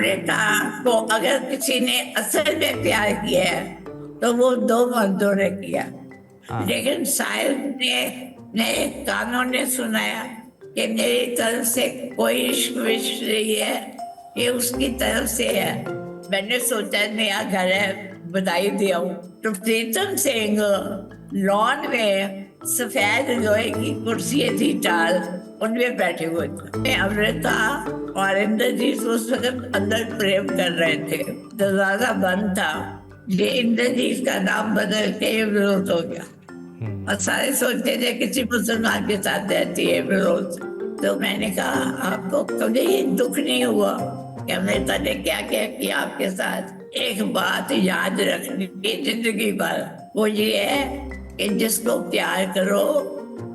अमृता को अगर किसी ने असल में प्यार किया है तो वो दो मर्दों ने किया। लेकिन साहिब ने कानों ने सुनाया कि मेरी तरफ से कोई इश्क विश्क नहीं है, ये उसकी तरफ से है। मैंने सोचा नया घर है, बधाई दिया हूँ। तो प्रीतम सिंह लॉन में सफेद लोहे की कुर्सियां थी चार, उनमें बैठे हुए थे। अमृता और इंद्रजीत उस वक्त अंदर प्रेम कर रहे थे। दरवाजा बंद था। ये इंद्रजीत का नाम बदल के विरोध हो गया और सारे सोचते थे किसी मुसलमान के साथ रहती है विरोध। तो मैंने कहा आपको कभी दुख नहीं हुआ कि अमृता ने क्या क्या किया आपके साथ? एक बात याद रखनी जिंदगी भर, वो ये है कि जिसको प्यार करो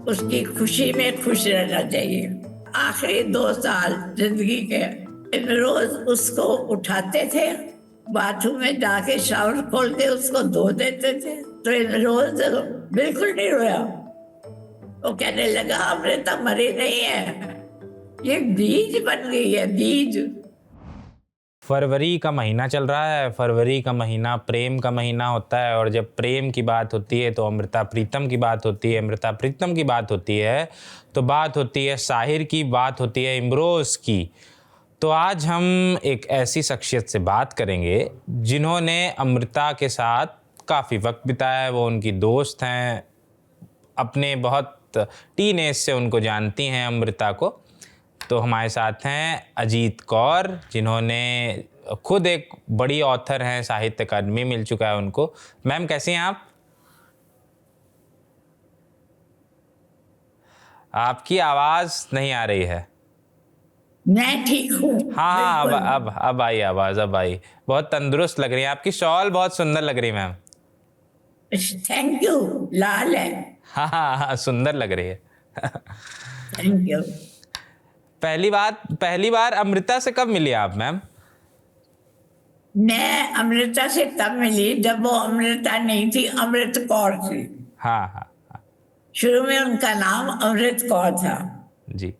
उसकी खुशी में खुश रहना चाहिए। आखिरी 2 साल जिंदगी के रोज उसको उठाते थे, बाथरूम में जाके शावर खोल के उसको धो देते थे। तो रोज बिल्कुल नहीं रोया। वो कहने लगा अमृता मरी नहीं है, ये बीज बन गई है, बीज। फरवरी का महीना चल रहा है। फरवरी का महीना प्रेम का महीना होता है, और जब प्रेम की बात होती है तो अमृता प्रीतम की बात होती है, अमृता प्रीतम की बात होती है तो बात होती है साहिर की, बात होती है इमरोज़ की। तो आज हम एक ऐसी शख्सियत से बात करेंगे जिन्होंने अमृता के साथ काफ़ी वक्त बिताया है। वो उनकी दोस्त हैं, अपने बहुत टीन एज से उनको जानती हैं अमृता को। तो हमारे साथ हैं अजीत कौर, जिन्होंने खुद एक बड़ी ऑथर हैं, साहित्य अकादमी मिल चुका है उनको। मैम कैसी हैं आप? आपकी आवाज़ नहीं आ रही है। मैं ठीक हूँ। हाँ, अब आई आवाज़, अब आई। बहुत तंदुरुस्त लग रही है, आपकी शॉल बहुत सुंदर लग रही है मैम। Thank you. लाल है। हाँ हाँ हाँ, सुंदर लग रही है। Thank you. पहली बार अमृता से कब मिली आप मैम? मैं अमृता से तब मिली जब वो अमृता नहीं थी, अमृत कौर थी। हाँ हाँ हाँ शुरू में उनका नाम अमृत कौर था जी।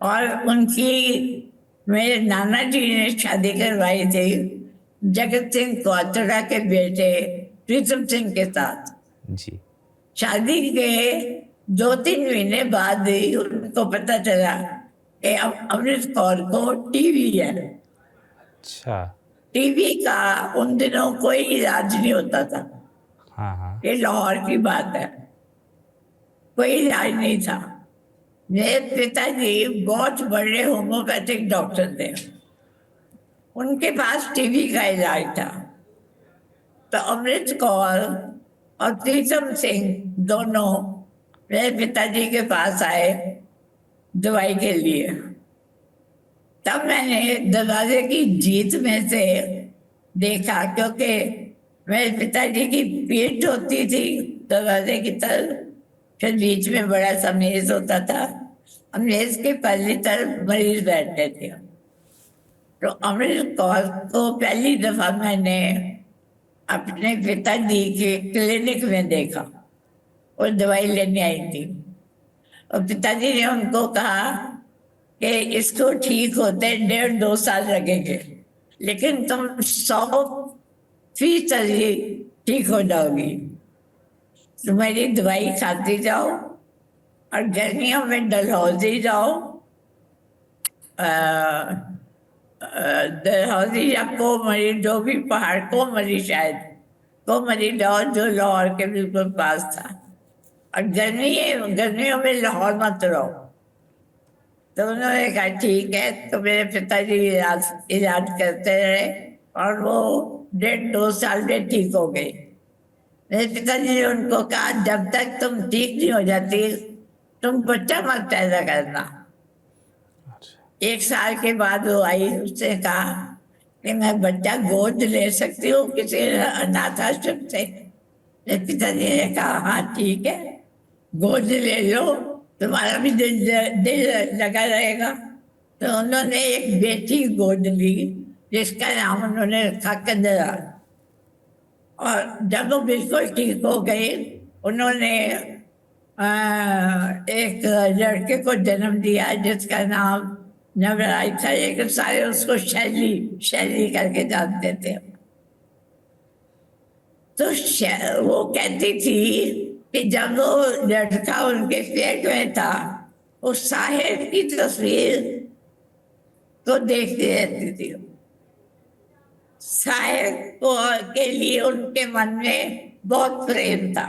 और उनकी मेरे नाना जी ने शादी करवाई थी जगत सिंह कौतरा के बेटे प्रीतम सिंह के साथ। जी। शादी के 2-3 महीने बाद ही उनको पता चला कि अब अमृत कौर को टीवी है। अच्छा। टीवी का उन दिनों कोई इलाज नहीं होता था। हाँ हाँ। ये लाहौर की बात है, कोई इलाज नहीं था। मेरे पिताजी बहुत बड़े होम्योपैथिक डॉक्टर थे, उनके पास टीबी का इलाज था। तो अमृत कौर और प्रीतम सिंह दोनों मेरे पिताजी के पास आए दवाई के लिए। तब मैंने दरवाजे की जीत में से देखा, क्योंकि मेरे पिताजी की पीठ होती थी दरवाजे की तरफ, फिर बीच में बड़ा सा मेज होता था, मेज के पहली तरफ मरीज बैठते थे। तो अमृत कौर को पहली दफा मैंने अपने पिताजी के क्लिनिक में देखा, और दवाई लेने आई थी। और पिताजी ने उनको कहा कि इसको ठीक होते 1.5-2 साल लगेंगे, लेकिन तुम 100% ही ठीक हो जाओगी। तुम्हारी दवाई खाती जाओ और गर्मियों में डलहौजी जाओ, डलहौजी या कोमरी, जो भी पहाड़, कोमरी शायद, कोमरी जाओ जो लाहौर के बिल्कुल पास था। और गर्मियों में लाहौर मत रहो। तो उन्होंने कहा ठीक है। तो मेरे पिताजी इलाज करते रहे और वो 1.5-2 साल में ठीक हो गए। मेरे पिताजी ने उनको कहा जब तक तुम ठीक नहीं हो जाती तुम बच्चा मत पैदा करना। 1 साल के बाद वो आई, उसने कहा कि मैं बच्चा गोद ले सकती हूँ किसी अनाथ आश्रम से? मेरे पिताजी ने कहा हाँ ठीक है, गोद ले लो, तुम्हारा भी दिल लगा रहेगा। तो उन्होंने एक बेटी गोद ली जिसका नाम उन्होंने रखा कंदरा। और जब वो बिल्कुल ठीक हो गई, उन्होंने एक लड़के को जन्म दिया जिसका नाम नवराज था, लेकिन सारे उसको शैली शैली करके जानते थे। तो वो कहती थी कि जब वो लड़का उनके पेट में था, उस साहिर की तस्वीर तो देखती रहती थी। साहिर को के लिए उनके मन में बहुत प्रेम था,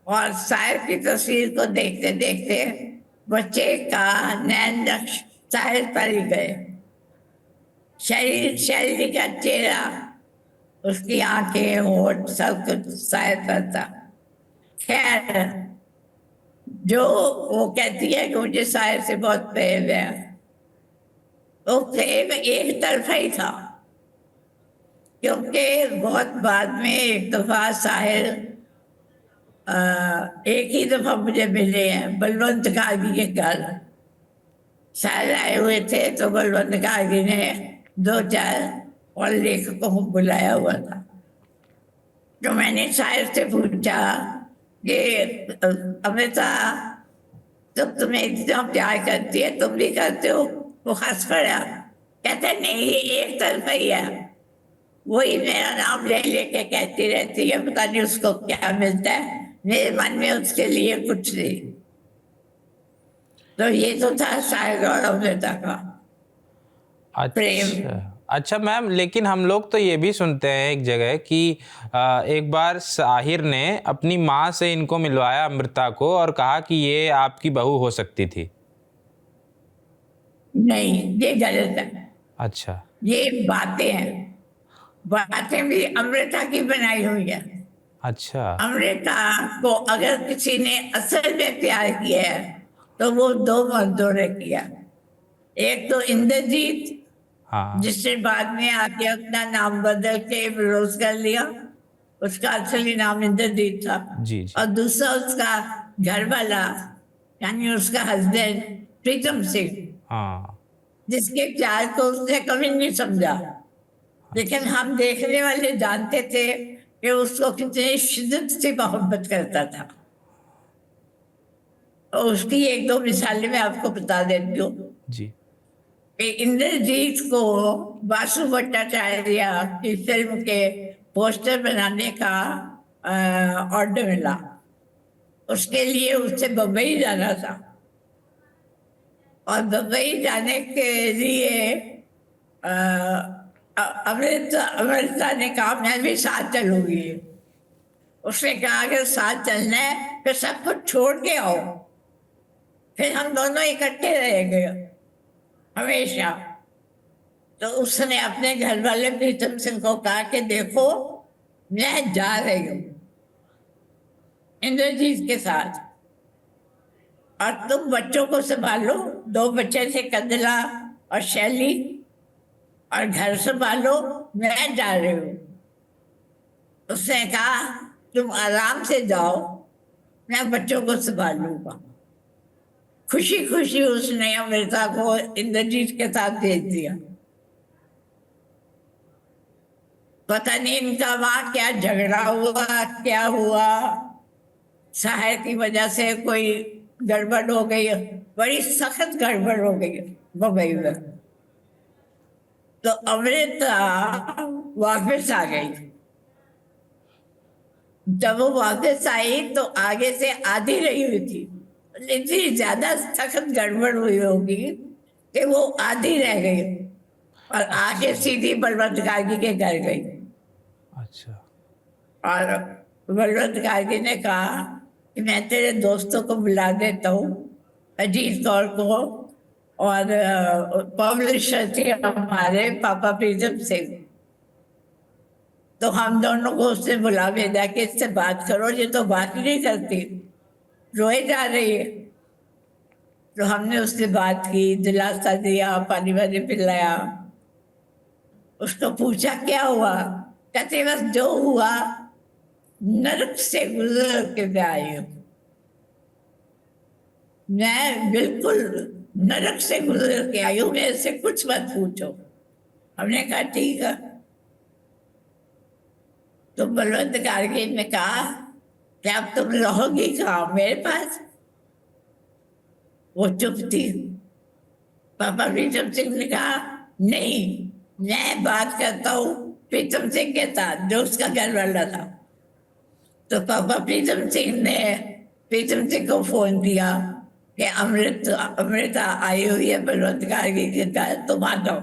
और साहिर की तस्वीर को देखते देखते बच्चे का नैन नक्श साहिर पर ही गए। शरीर शैली का चेहरा, उसकी आंखें, होठ, सब कुछ साहिर पर था। खैर, जो वो कहती है कि मुझे साहिर से बहुत प्रेम है, वो प्रेम एक तरफा ही था, क्योंकि बहुत बाद में एक दफा साहिर एक ही दफा मुझे मिले हैं बलवंत गागी के घर। साहिर आए हुए थे तो बलवंत गागी ने दो चार और लेखकों को बुलाया हुआ था। तो मैंने साहिर से पूछा कि अमृता, जब तुम्हें इतना प्यार करती है तुम भी करते हो? वो हंस पड़ा, कहते नहीं ये एक तरफा ही है, वही मेरा नाम ले लेके कहती रहती है, पता नहीं उसको क्या मिलता है, मेरे मन में उसके लिए कुछ नहीं। तो ये तो था साहिर और अमृता का प्रेम। अच्छा मैम, लेकिन हम लोग तो ये भी सुनते हैं एक जगह कि एक बार साहिर ने अपनी माँ से इनको मिलवाया अमृता को और कहा कि ये आपकी बहू हो सकती थी। नहीं, ये गलत है। अच्छा। ये बातें हैं, बातें भी अमृता की बनाई हुई है। अच्छा। अमृता को अगर किसी ने असल में प्यार किया है तो वो दो मर्दों ने किया। एक तो इंद्रजीत, हाँ जिसने बाद में आके अपना नाम बदल के फिरोज कर लिया, उसका असली नाम इंद्रजीत था। जी जी। और दूसरा उसका घर वाला, यानी उसका हस्बैंड प्रीतम सिंह, हाँ। जिसके प्यार को उसने कभी नहीं समझा, लेकिन हम देखने वाले जानते थे कि उसको कितनी शिद्दत से मोहब्बत करता था। तो उसकी एक दो मिसालें मैं आपको बता देती हूँ जी। कि इंद्रजीत को बासु भट्टाचार्य की फिल्म के पोस्टर बनाने का ऑर्डर मिला। उसके लिए उससे बम्बई जाना था, और बम्बई जाने के लिए अमृता ने कहा मैं भी साथ चलूंगी। उसने कहा अगर साथ चलना है तो सब कुछ छोड़ के आओ, फिर हम दोनों इकट्ठे रहेंगे हमेशा। तो उसने अपने घर वाले प्रीतम सिंह को कहा कि देखो मैं जा रही हूँ इंद्रजीत के साथ, और तुम बच्चों को संभालो, दो बच्चे थे कंदला और शैली, और घर संभालो, मैं जा रही हूँ। उसने कहा तुम आराम से जाओ, मैं बच्चों को संभालूंगा। खुशी खुशी उसने अमृता को इंद्रजीत के साथ भेज दिया। पता नहीं इनका वहां क्या झगड़ा हुआ, क्या हुआ, साहिर की वजह से कोई गड़बड़ हो गई, बड़ी सख्त गड़बड़ हो गई बम्बई में। तो अमृता वापस आ गई। जब वो वापस आई तो आगे से आधी रही हुई थी, इतनी ज्यादा सख्त गड़बड़ हुई होगी कि वो आधी रह गई, और आगे सीधी बलवंत गार्गी के घर गई। अच्छा। और बलवंत गार्गी ने कहा कि मैं तेरे दोस्तों को बुला देता हूँ, अजीत कौर को, और पब्लिशर थे हमारे पापा प्रीतम सिंह। तो हम दोनों को उसने बुला भेजा कि इससे बात करो, ये तो बात ही नहीं करती, रोए जा रही है। तो हमने उससे बात की, दिलासा दिया, पानी वानी पिलाया, उसको पूछा क्या हुआ, कहते बस जो हुआ नरक से गुजर के मैं आई हूँ। मैं बिल्कुल नरक से गुजर के आई हूँ, मेरे से कुछ मत पूछो। हमने कहा ठीक है। तो बलवंत गार्गी ने कहा कि अब तुम रहोगी कहाँ, मेरे पास? वो चुप थी। पापा प्रीतम सिंह ने कहा नहीं, मैं बात करता हूँ प्रीतम सिंह के साथ जो उसका घर वाला था। तो पापा प्रीतम सिंह ने प्रीतम सिंह को फोन किया कि अमृता आई हुई है बलवंतकार के घर, तुम आ जाओ।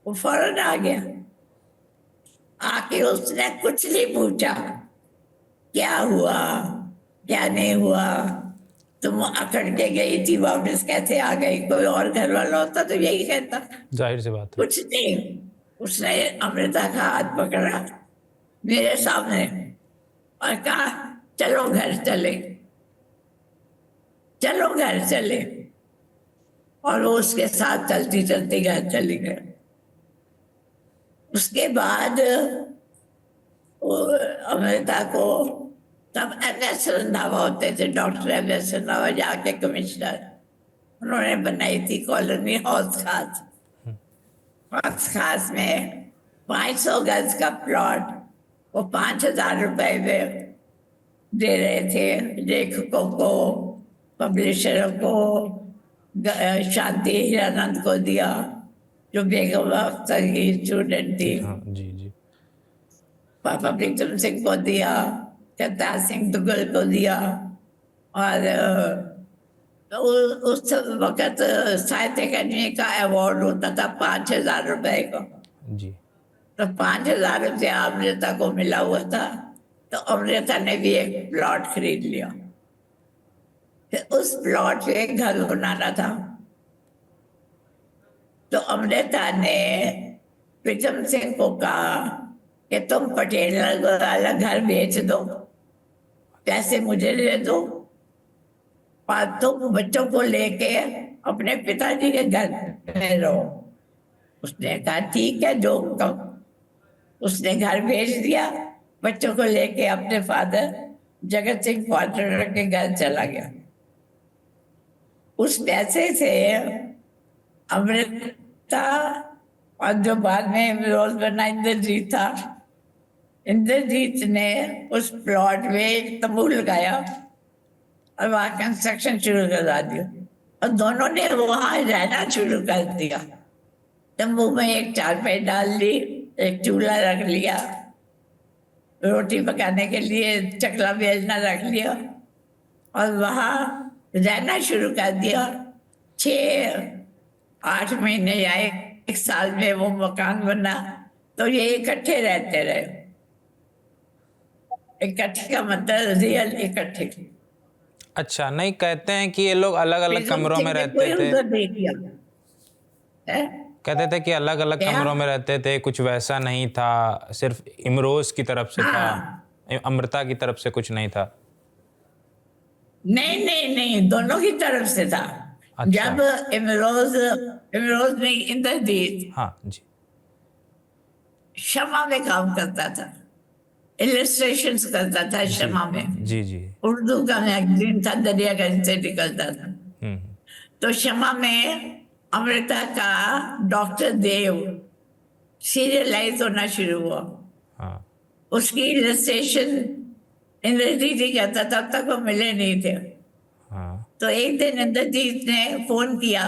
वो फौरन आ गया। आके उसने कुछ नहीं पूछा, क्या हुआ क्या नहीं हुआ, तुम अकड़ के गई थी, वापस कैसे आ गई। कोई और घर वाला होता तो यही कहता, जाहिर सी बात है। कुछ नहीं। उसने अमृता का हाथ पकड़ा मेरे सामने और कहा चलो घर चले, चलो घर चले। और वो उसके साथ चलती चलती घर चली गई। उसके बाद वो अमृता को, तब MS रंधावा होते थे, डॉक्टर MS रंधावा जाके कमिश्नर, उन्होंने बनाई थी कॉलोनी हौस खास। हौस खास में 500 गज का प्लॉट वो 5,000 रुपए में दे रहे थे लेखकों को, पब्लिशरों को। शांति हीरानंद को दिया जो बेगम अख्तर की स्टूडेंट थी। हाँ जी जी। पापा प्रीतम सिंह को दिया, करतार सिंह दुग्गल को दिया। और उस वक्त साहित्य अकादमी का अवार्ड होता था 5,000 रुपए का। जी तो 5,000 रुपया अमृता को मिला हुआ था। तो अमृता ने भी एक प्लॉट खरीद लिया। फिर उस प्लॉट पे घर बनाना था। तो अमृता ने प्रीतम सिंह को कहा कि तुम पटेल वाला घर बेच दो, पैसे मुझे दे दो और तुम बच्चों को लेके अपने पिताजी के घर में रहो। उसने कहा ठीक है, जो कम। उसने घर भेज दिया, बच्चों को लेके अपने फादर जगत सिंह क्वार्टर के घर चला गया। उस पैसे से अमृता और जो बाद में रोज बना इंद्रजीत था, इंद्रजीत ने उस प्लॉट में एक तंबू लगाया और वहां कंस्ट्रक्शन शुरू करा दिया और दोनों ने वहां रहना शुरू कर दिया। तंबू में एक चारपाई डाल ली, एक चूल्हा रख लिया, रोटी पकाने के लिए चकला बेलना रख लिया और वहां रहना शुरू कर दिया। 6-8 महीने या 1 साल में वो मकान बना। तो ये इकट्ठे रहते रहे। इकट्ठे का मतलब रियल इकट्ठे। अच्छा, नहीं कहते हैं कि ये लोग अलग अलग कमरों में रहते थे। कहते थे कि अलग अलग कमरों में रहते थे, कुछ वैसा नहीं था, सिर्फ इमरोज की तरफ से था, अमृता की तरफ से कुछ नहीं था। नहीं नहीं नहीं, दोनों की तरफ से था। अच्छा। जब इमरोज नहीं, इंद्रजीत हाँ जी। शमा में काम करता था, इलस्ट्रेशंस करता था शमा में। जी जी। उर्दू का मैगजीन था, दरियागंज से निकलता था। तो शमा में अमृता का डॉक्टर देव सीरियलाइज होना शुरू हुआ। हाँ। उसकी इलस्ट्रेशन इंद्रजीत ही करता, तब तक वो मिले नहीं थे। हाँ। तो एक दिन इंद्रजीत ने फोन किया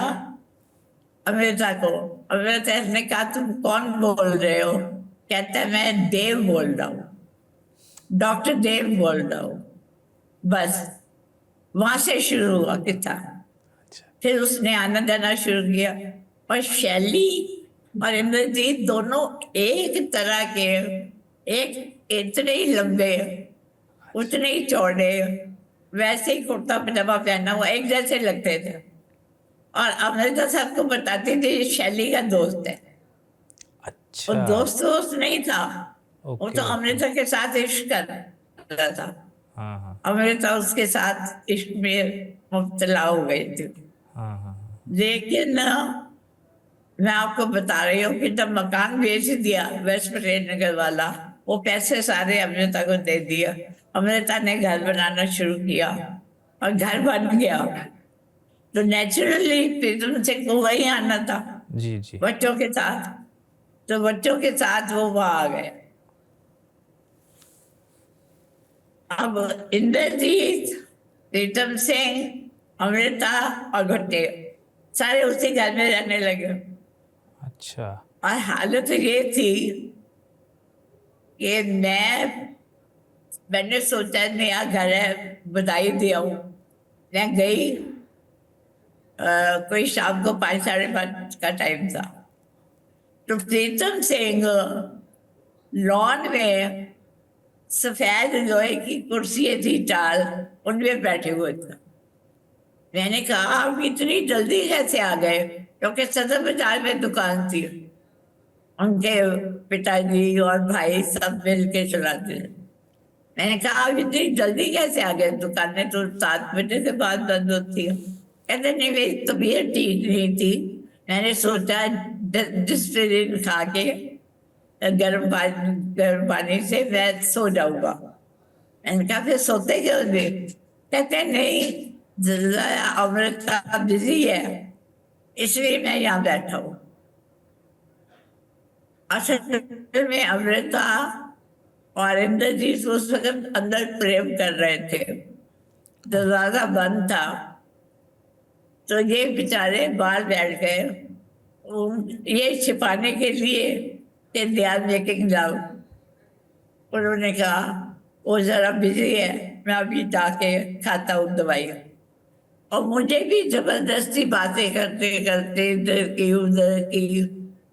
अमृता को। अमृता ने कहा तुम कौन बोल रहे हो? कहता है मैं देव बोल रहा हूँ, डॉक्टर देव बोल रहा हूँ। बस वहां से शुरू हुआ किस्सा। फिर उसने आना जाना शुरू किया और शैली और इंद्रजीत दोनों एक तरह के, एक इतने ही लंबे, उतने ही चौड़े, वैसे ही कुर्ता पजामा पहना हुआ, एक जैसे लगते थे। और अमृता सबको बताती थी शैली का दोस्त है। अच्छा। वो दोस्त नहीं था, वो तो अमृता के साथ इश्क कर रहा था। हाँ हाँ। अमृता उसके साथ इश्क में मुब्तला हो गई थी। हाँ हाँ। लेकिन मैं आपको बता रही हूँ कि जब मकान बेच दिया वेस्ट पटेल नगर वाला, वो पैसे सारे अमृता को दे दिया। अमृता ने घर बनाना शुरू किया और घर बन गया। तो नेचुरली प्रीतम सिंह को वही आना था जी जी। बच्चों के साथ। तो बच्चों के साथ वो वहां आ गए। अब इंद्रजीत, प्रीतम सिंह, अमृता और भट्टे सारे उसी घर में रहने लगे। अच्छा। और हालत ये थी कि मैंने सोचा नया घर है, बधाई दिया हूँ। मैं गई, कोई शाम को 5 साढ़े 5 का टाइम था। तो प्रीतम सिंह लॉन में सफेद लोहे की कुर्सियां थी 4, उनमें बैठे हुए थे। मैंने कहा आप इतनी जल्दी कैसे आ गए, क्योंकि सदर बाजार में दुकान थी। उनके पिताजी और भाई सब मिल के चलाते थे। मैंने कहा आप इतनी जल्दी कैसे आ गए, दुकानें तो 7 बजे के बाद बंद होती है। कहते नहीं, मेरी तबीयत ठीक नहीं थी, मैंने सोचा डिस्प्रिन खा के गर्म पानी से मैं सो जाऊंगा। मैंने कहा फिर सोते क्यों नहीं? कहते नहीं, जरा अमृता बिजी है, इसलिए मैं यहाँ बैठा हूँ। असल में अमृता और इंद्रजीत उस वक्त अंदर प्रेम कर रहे थे, दरवाजा बंद था। तो ये बेचारे बाहर बैठ गए, ये छिपाने के लिए कि दे आर मेकिंग लव। उन्होंने कहा वो जरा बिजी है, मैं अभी जाके खाता हूँ दवाई। और मुझे भी जबरदस्ती बातें करते करते इधर की उधर की,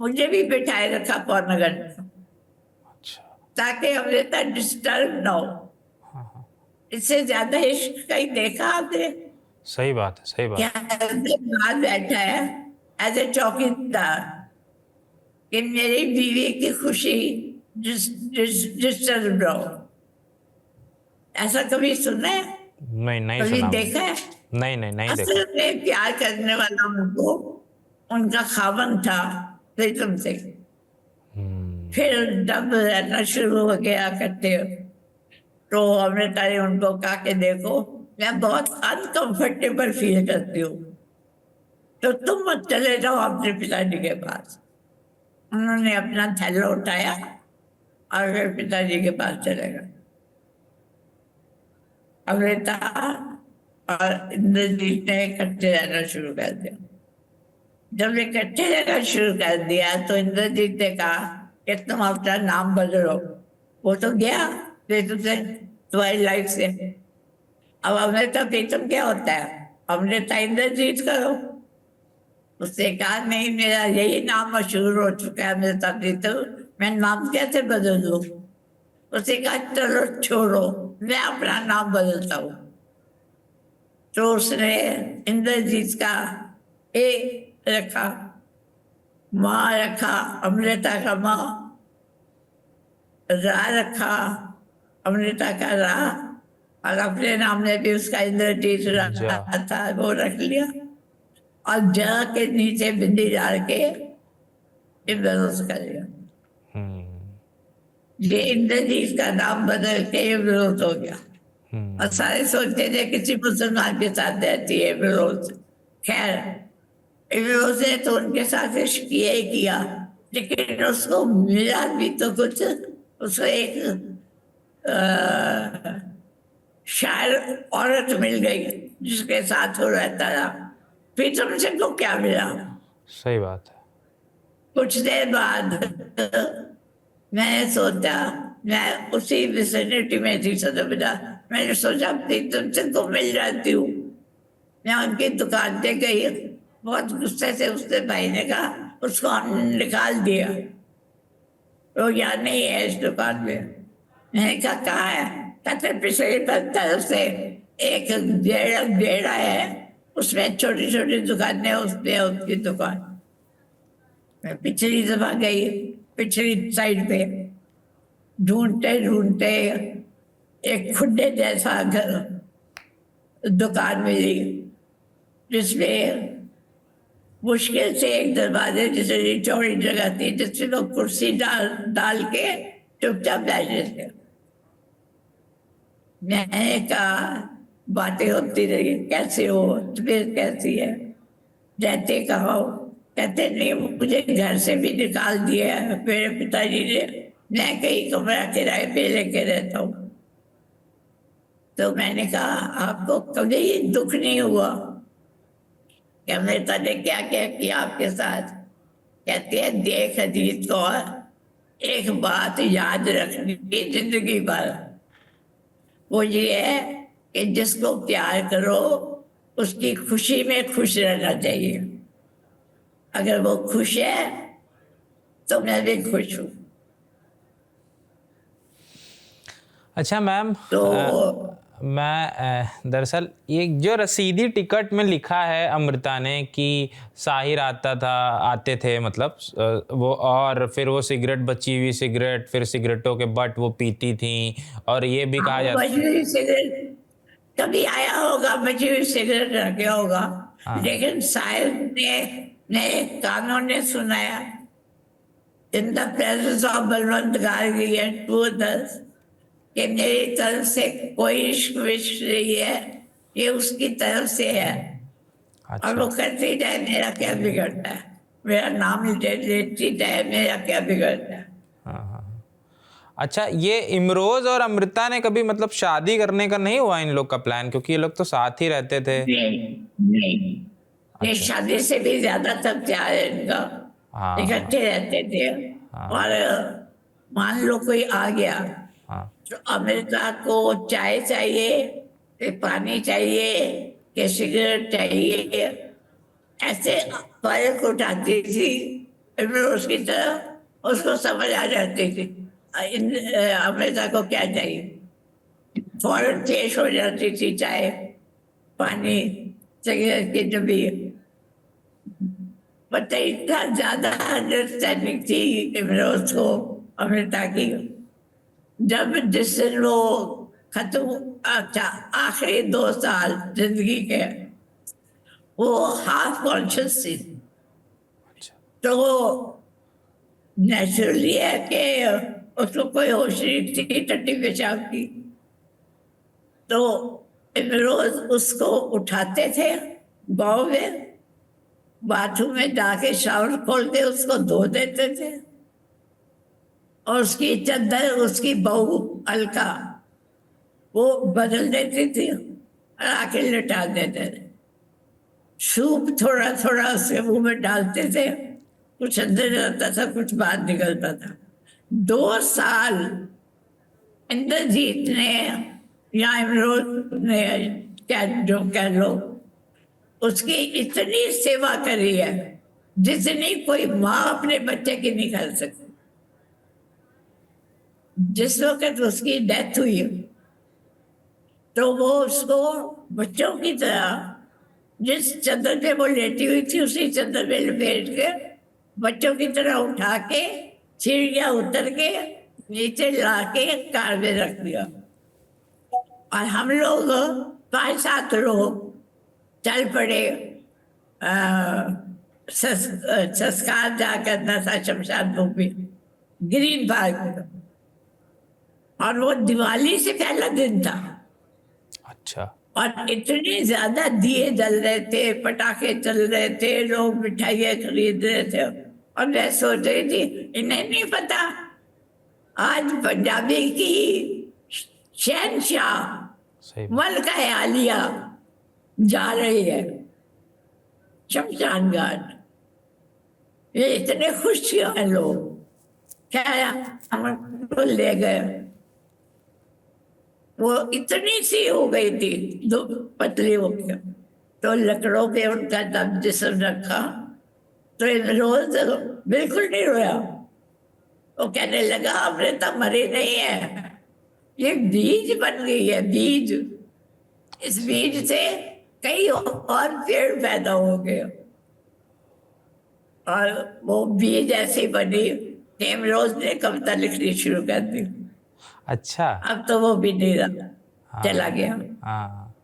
मुझे भी बिठाए रखा पौना घंटा, अच्छा। ताकि अमृता डिस्टर्ब ना हो। इससे ज्यादा इश्क कहीं देखा आपने? सही बात है, सही बात। क्या बाहर बैठा है एज ए चौकीदार कि मेरी बीवी की खुशी डिस्टर्ब ना हो। ऐसा कभी सुना है, नहीं, नहीं कभी सुना। देखा है? नहीं, नहीं, नहीं देखा। असल में प्यार करने वाला उनको उनका खावन था प्रीतम सिंह। फिर जब रहना शुरू हो गया करते, तो अमृता ने उनको कहा कि देखो मैं बहुत अनकंफर्टेबल फील करती हूँ, तो तुम मत चले जाओ अपने पिताजी के पास। उन्होंने अपना थैला उठाया और फिर पिताजी के पास चले गए। अमृता और इंद्रजीत ने इकट्ठे रहना शुरू कर दिया। जब इकट्ठे रहना शुरू कर दिया तो इंद्रजीत ने कहा कि तुम अपना नाम बदलो। वो तो गया प्रीतम से तुम्हारी लाइफ से। अब अमृता प्रीतम क्या होता है? अमृता इंद्रजीत करो। उसने कहा नहीं, मेरा यही नाम मशहूर हो चुका है अमृता प्रीतम, मैं नाम कैसे बदल लूं? उसने कहा चलो छोड़ो, मैं अपना नाम बदलता हूँ। तो उसने इंद्रजीत का ए रखा, माँ रखा, अमृता का माँ, रा रखा, अमृता का रा, और अपने नाम में भी उसका इंद्रजीत रहा था, वो रख लिया। और जा के नीचे बिंदी डाल के इंद्रजीत कर लिया। ये इंद्रजीत का नाम बदल के विरोध हो गया। और सारे सोचते थे किसी मुसलमान के साथ रहती है विरोध। खैर विरोध ने तो उनके साथ इश्क किया ही किया, लेकिन उसको मिला भी तो कुछ, उसको एक शायर औरत मिल गई जिसके साथ वो रहता था। प्रीतम सिंह को क्या मिला? सही बात है। कुछ देर बाद मैंने सोचा, मैं उसी विसिनिटी में थी सदर बाजार, मैंने सोचा प्रीतम सिंह को मिल जाती हूँ। मैं उनकी दुकान पे गई, बहुत गुस्से से उसने भाई ने कहा उसको हमने निकाल दिया, वो यहाँ नहीं है इस दुकान में। मैंने कहा कहाँ है? कहते पिछले तरफ से एक बेड़ा है, उसमें छोटी छोटी दुकानें, उसमें उसकी दुकान। मैं पिछली दफा गई, पिछली साइड पे ढूंढते ढूंढते एक खुड्डे जैसा घर दुकान मिली, जिसमें मुश्किल से एक दरवाजे जितनी चौड़ी जगह थी, जिसमें लोग कुर्सी डाल के चुपचाप बैठे थे। मैंने कहा बातें होती रही, कैसे हो, तबीयत कैसी है, रहते कहाँ हो? कहते नहीं, मुझे घर से भी निकाल दिया है मेरे पिताजी ने, मैं कहीं कमरा किराए पे लेके रहता हूँ। तो मैंने कहा आपको कभी दुख नहीं हुआ कि अमृता ने क्या क्या किया आपके साथ। कहती है, देख अजीत कौर, एक बात याद रखनी जिंदगी भर, वो ये है कि जिसको प्यार करो उसकी खुशी में खुश रहना चाहिए। अगर वो खुश है तो मैं भी खुश हूँ। अच्छा मैम, तो मैं दरअसल ये जो रसीदी टिकट में लिखा है अमृता ने कि साहिर आते थे, मतलब वो, और फिर वो सिगरेट, बची हुई सिगरेट, फिर सिगरेटों के बट वो पीती थी, और ये भी कहा जाता। बची हुई सिगरेट कभी आया होगा, बची हुई सिगरेट रख गया होगा, लेकिन साहिर ने कानों ने सुनाया, in the presence of Balwant Gargi and two others, कि मेरी तरफ से कोई इश्क विश्क नहीं है, ये उसकी तरफ से है। अच्छा। और वो करती जाए, मेरा क्या बिगड़ता है, मेरा नाम लेती जाए, मेरा क्या बिगड़ता है। अच्छा, ये इमरोज और अमृता ने कभी मतलब शादी करने का नहीं हुआ इन लोग का प्लान, क्योंकि ये लोग तो साथ ही रहते थे। नहीं नहीं, ये अच्छा। शादी से भी ज्यादा तब प्यार है इनका। हाँ इकट्ठे रहते थे। और मान लो कोई आ गया हाँ तो अमृता को चाय चाहिए कि पानी चाहिए कि सिगरेट चाहिए, ऐसे फर्क उठाती थी। फिर उसकी तरफ उसको समझ आ जाती थी अमृता को क्या चाहिए। फौरन पेश हो जाती थी चाय पानी सिगरेट की डब्बी। बट इतना ज्यादा अंडरस्टैंडिंग थी इमरोज को अमृता की। जब जिस दिन वो खत्म, अच्छा, आखिरी 2 साल जिंदगी के, वो हाफ कॉन्शियस थी। अच्छा। तो नेचुरली है कि उसको कोई होश नहीं थी टट्टी पेशाब की। तो रोज उसको उठाते थे गाँव में, बाथरूम में जाके शावर खोल के उसको धो देते थे, और उसकी चादर उसकी बहू अलका वो बदल देती थी और आके लिटा देते थे। सूप थोड़ा थोड़ा उसके मुंह में डालते थे, कुछ अंदर जाता था कुछ बाहर निकलता था। 2 साल इंद्रजीत ने या इमरोज ने, क्या जो कह लो, उसकी इतनी सेवा करी है जितनी कोई माँ अपने बच्चे की नहीं कर सकती। जिस वक्त उसकी डेथ हुई तो वो उसको बच्चों की तरह, जिस चादर पे वो लेटी हुई थी उसी चादर पे लपेट के बच्चों की तरह उठा के सीढ़ियाँ उतर के नीचे ला के कार में रख दिया। और हम लोग 5-7 लोग चल पड़े। संस्कार जा करना था शमशान भूमि ग्रीन पार्क में, और वो दिवाली से पहला दिन था। अच्छा। और इतने ज्यादा दिए जल रहे थे, पटाखे चल रहे थे, लोग मिठाइयाँ खरीद रहे थे। और मैं सोच रही थी, इन्हें नहीं पता आज पंजाबी की शहनशाह सही। मलका आलिया जा रही है शमशान घाट। ये इतने खुश हैं लोग। क्या हम ले गए, वो इतनी सी हो गई थी, दो पतली हो गई। तो लकड़ों पे उनका दम जिस्म रखा, तो रोज बिल्कुल नहीं रोया। वो कहने लगा, अमृता मरी नहीं है, ये बीज बन गई है, बीज। इस बीज से कई और पेड़ पैदा हो गए, और वो बीज ऐसी बनी कि इमरोज ने कविता लिखनी शुरू कर दी। अच्छा। अब तो वो भी नहीं रहा, चला गया। हाँ।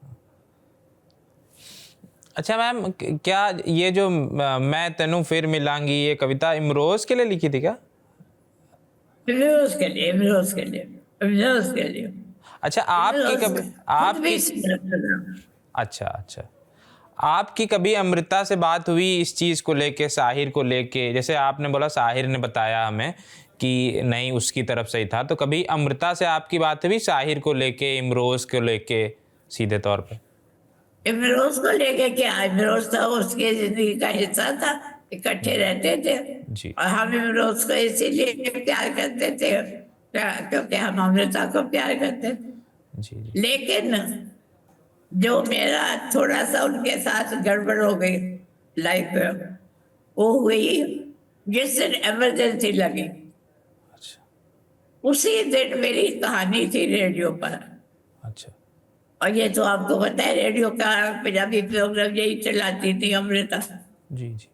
अच्छा मैम, क्या ये जो मैं तेनू फिर मिलांगी, ये कविता इमरोज के लिए लिखी थी क्या? इमरोज के लिए, इमरोज के लिए, इमरोज के लिए। अच्छा, आपकी इमरोज कभी खुद भी आपकी सुंदर था। अच्छा अच्छा, आपकी कभी अमृता से बात हुई इस चीज़ को लेके, साहिर को लेके? जैसे आपने बोला साहिर ने बताया हमें कि नहीं उसकी तरफ से ही था, तो कभी अमृता से आपकी बात हुई साहिर को लेके, इमरोज को लेके सीधे तौर पे? इमरोज को लेके क्या, इमरोज था उसकी जिंदगी का हिस्सा था, इकट्ठे रहते थे। जी और हम इमरोज को इसीलिए प्यार करते थे क्योंकि हम अमृता को प्यार करते थे। जी जी लेकिन जो मेरा थोड़ा सा उनके साथ गड़बड़ हो गई लाइफ में, वो हुई जिस दिन इमरजेंसी लगी, अच्छा उसी दिन मेरी कहानी थी रेडियो पर। अच्छा और ये तो आपको पता है, रेडियो का पंजाबी प्रोग्राम यही चलाती थी अमृता। जी जी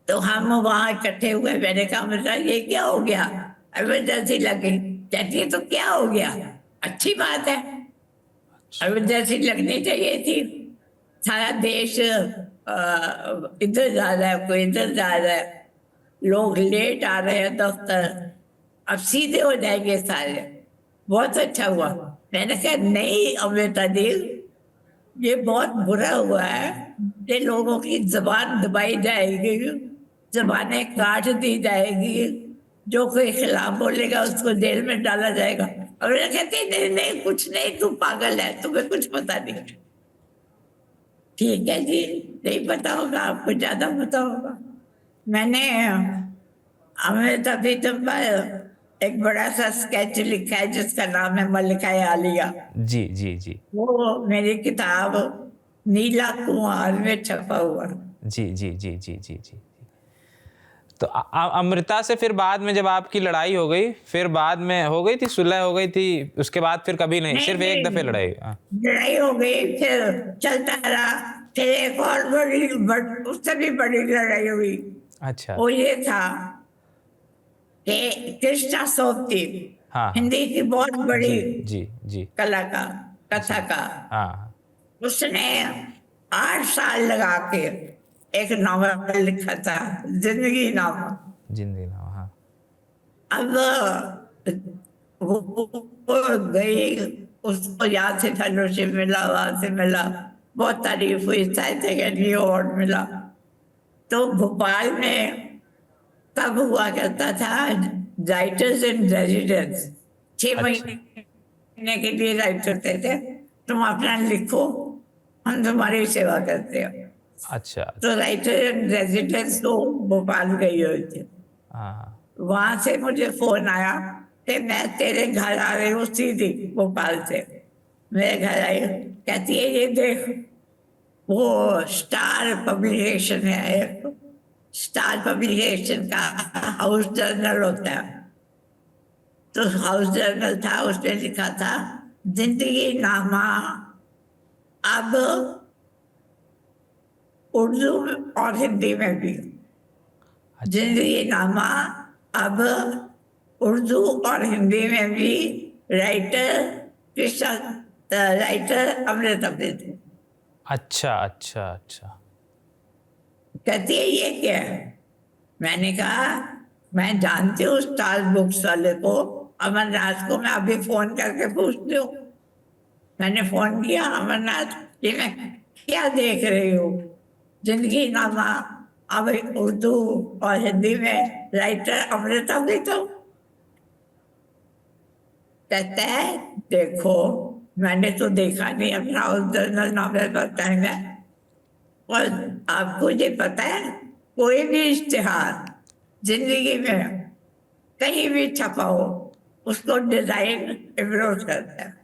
तो हम वहां इकट्ठे हुए, मैंने कहा अमृता ये क्या हो गया, इमरजेंसी लग गई। कहती है तो क्या हो गया, अच्छी बात है, इमरजेंसी लगनी चाहिए थी। सारा देश इधर जा रहा है, कोई इधर जा रहा है, लोग लेट आ रहे हैं दफ्तर, अब सीधे हो जाएंगे सारे। बहुत अच्छा हुआ। मैंने कहा नहीं अमृता जी, ये बहुत बुरा हुआ है, ये लोगों की जबान दबाई जाएगी, जबानें काट दी जाएगी, जो कोई खिलाफ बोलेगा उसको जेल में डाला जाएगा। और मैं कहती नहीं नहीं कुछ नहीं, तू पागल है, तुम्हें कुछ पता नहीं। ठीक है जी, नहीं पता होगा, आपको ज्यादा पता होगा। मैंने अमृता प्रीतम पर एक बड़ा सा स्केच लिखा है जिसका नाम है मल्लिका आलिया। जी जी जी वो मेरी किताब नीला कुंवर में छपा हुआ। जी जी जी जी जी जी। तो अमृता से फिर बाद में जब आपकी लड़ाई हो गई, फिर बाद में हो गई थी, सुलह हो गई थी, उसके बाद फिर कभी नहीं, सिर्फ एक दफे लड़ाई? लड़ाई हो गई, फिर चलता रहा, फिर एक और उससे भी बड़ी लड़ाई हुई। अच्छा वो ये था कि कृष्णा सोपती, हाँ हाँ हिंदी की बहुत बड़ी जी जी जी कलाकार, कथाकार, हाँ उसने 8 साल लगा के एक नॉवल लिखा था, जिंदगी नामा। जिंदगी ना हाँ अब वो गई, उसको यहाँ से फेलोशिप मिला, वहां से मिला, बहुत तारीफ हुई, साहित्य अकेडमी अवार्ड मिला। तो भोपाल में तब हुआ करता था राइटर्स इन रेजिडेंस, 6 महीने के लिए राइट करते थे, तुम अपना लिखो, हम तुम्हारी सेवा करते हैं। अच्छा तो राइटर इन रेजिडेंस तो भोपाल गई हुई थी। हाँ हाँ वहां से मुझे फोन आया कि मैं तेरे घर आ रही हूँ सीधी भोपाल से। मेरे घर आई, कहती है ये देख, वो स्टार पब्लिकेशन है एक, स्टार पब्लिकेशन का हाउस जर्नल होता है, तो हाउस जर्नल था, उसमें लिखा था जिंदगी नामा अब उर्दू और हिंदी में भी। जिंदगी नामा अब उर्दू और हिंदी में भी, राइटर कृष्णा, राइटर अमृता प्रीतम। अच्छा अच्छा अच्छा कहती है ये क्या है। मैंने कहा मैं जानती हूँ स्टार बुक्स वाले को, अमरनाथ को मैं अभी फोन करके पूछती हूँ। मैंने फोन किया, अमरनाथ ये मैं क्या देख रही हूँ, जिंदगी नामा अब उर्दू और हिंदी में, राइटर अमृता प्रीतम। कहता है देखो मैंने तो देखा नहीं, अपना उस जर्नल नॉवेल का टाइम है, और आपको ये पता है कोई भी इश्तिहार जिंदगी में कहीं भी छपा हो, उसको डिजाइन इमरोज करता है।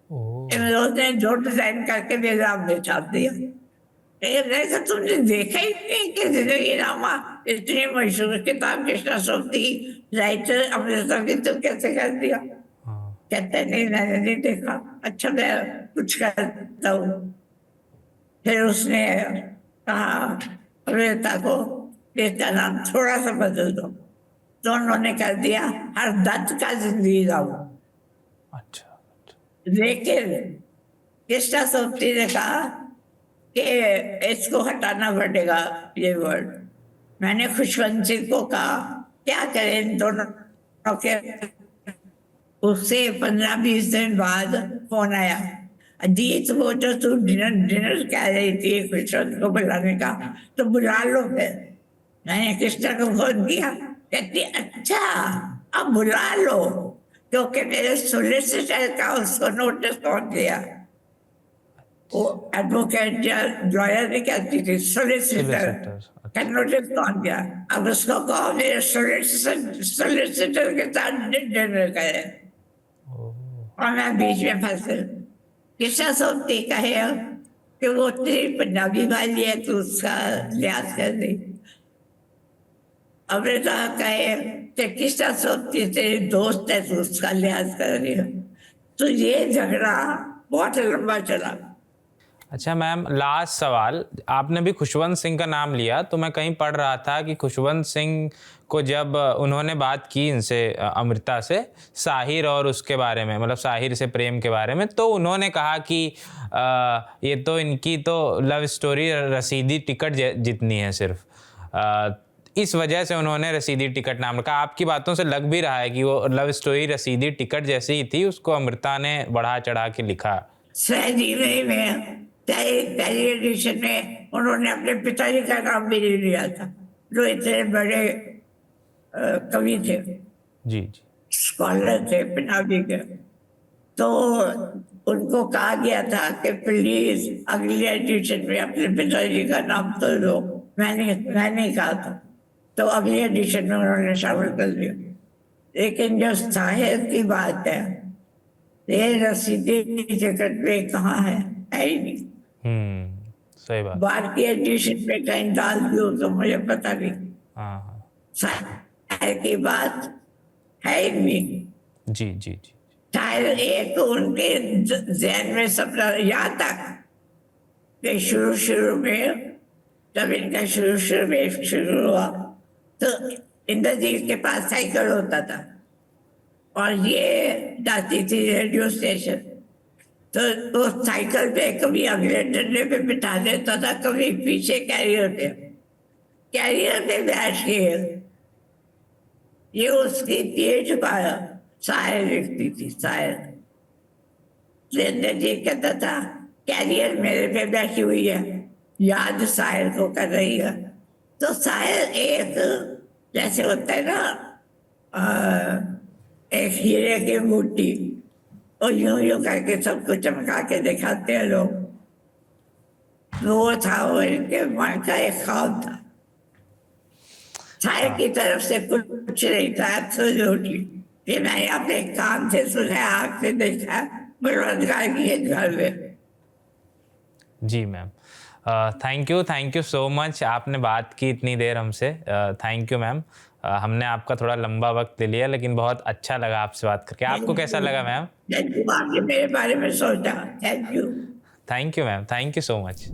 ओ इमरोज ने जो डिजाइन करके निजाम में छाप दिया। मैंने कहा तुमने देखा ही नहीं कि जिंदगी नामा इतनी मशहूर किताब कृष्णा सोपती राइटर अमृता की तो कैसे कर दिया। हाँ कहते नहीं मैंने नहीं देखा। अच्छा मैं कुछ करता हूँ। फिर उसने कहा अमृता को इसका नाम थोड़ा सा बदल दो, तो उन्होंने कर दिया हरदत्त का जिंदगी नामा। अच्छा अच्छा लेकिन कृष्णा सोपती ने कहा कि इसको हटाना पड़ेगा ये वर्ड। मैंने खुशवंत सिंह को कहा क्या करें इन दोनों के। उससे 15-20 दिन बाद फोन आया, अजीत वो जो तू डिनर डिनर कह रही थी खुशवंत को बुलाने का, तो बुला लो फिर। मैंने कृष्णा को फोन किया, कहती अच्छा अब बुला लो, क्योंकि मेरे सोलिसिटर का उसको नोटिस पहुंच गया। वो एडवोकेट या लॉयर नहीं कहती थी, सोलिसिटर Solicitor, का नोटिस कौन गया। अब उसको कहो मेरे सोलिसिटर के साथ डिनर करे, और मैं बीच में फंस गई। किस्सा सुनती कहे कि वो तेरी पंजाबी वाली है तो उसका लिहाज कर दी। अमृता कहे कि किस्सा सुनती तेरी दोस्त है तो उसका लिहाज कर रही हो। तो ये झगड़ा बहुत लंबा चला। अच्छा मैम, लास्ट सवाल, आपने भी खुशवंत सिंह का नाम लिया, तो मैं कहीं पढ़ रहा था कि खुशवंत सिंह को जब उन्होंने बात की इनसे, अमृता से, साहिर और उसके बारे में, मतलब साहिर से प्रेम के बारे में, तो उन्होंने कहा कि ये तो इनकी तो लव स्टोरी रसीदी टिकट जितनी है सिर्फ, इस वजह से उन्होंने रसीदी टिकट नाम रखा। आपकी बातों से लग भी रहा है कि वो लव स्टोरी रसीदी टिकट जैसी ही थी, उसको अमृता ने बढ़ा चढ़ा के लिखा। सहजी में पहली एडिशन में उन्होंने अपने पिताजी का नाम भी नहीं लिया था, जो इतने बड़े कवि थे, जी जी। स्कॉलर थे पंजाबी के। तो उनको कहा गया था कि प्लीज अगली एडिशन में अपने पिताजी का नाम तो लो। मैंने कहा था, तो अगली एडिशन में उन्होंने शामिल कर दिया। लेकिन जो साहिर की बात है, ये रसीदी टिकट पे कहाँ है ही नहीं। सही बात। बाहर की एडिशन में कहीं डाल दियो तो मुझे पता नहीं। हाँ हाँ। साहिर की बात है ही नहीं। जी जी जी। शायद एक उनके जहन में सपना याद था कि शुरू में, जब इनका शुरू में शुरू हुआ, तो इंद्रजीत के पास साइकिल होता था और ये जाती थी रेडियो स्टेशन। तो वो साइकिल पे कभी अगले डंडे पे बिठा देता था, कभी पीछे कैरियर पे बैठ के ये उसकी पेट पाया शायर लिखती थी। शायर जी कहता था कैरियर मेरे पे बैठी हुई है, याद शायर को कर रही है। तो शायर एक जैसे होता है ना, एक हीरे की मोती, और यूं करके सबको चमका के दिखाते हैं लोग। वो था, वो इनके मन का एक ख्वाब था। शायर की तरफ से कुछ नहीं था, एब्सोल्युटली। ये मैंने अपने कान से सुना, आँख से देखा, बलवंतराय की घर में। जी ma'am, thank you so much, आपने बात की इतनी देर हमसे। Thank you ma'am. हमने आपका थोड़ा लंबा वक्त ले लिया, लेकिन बहुत अच्छा लगा आपसे बात करके। आपको कैसा लगा मैम? थैंक यू, आपने मेरे बारे में सोचा। Thank you. Thank you ma'am, thank you so much.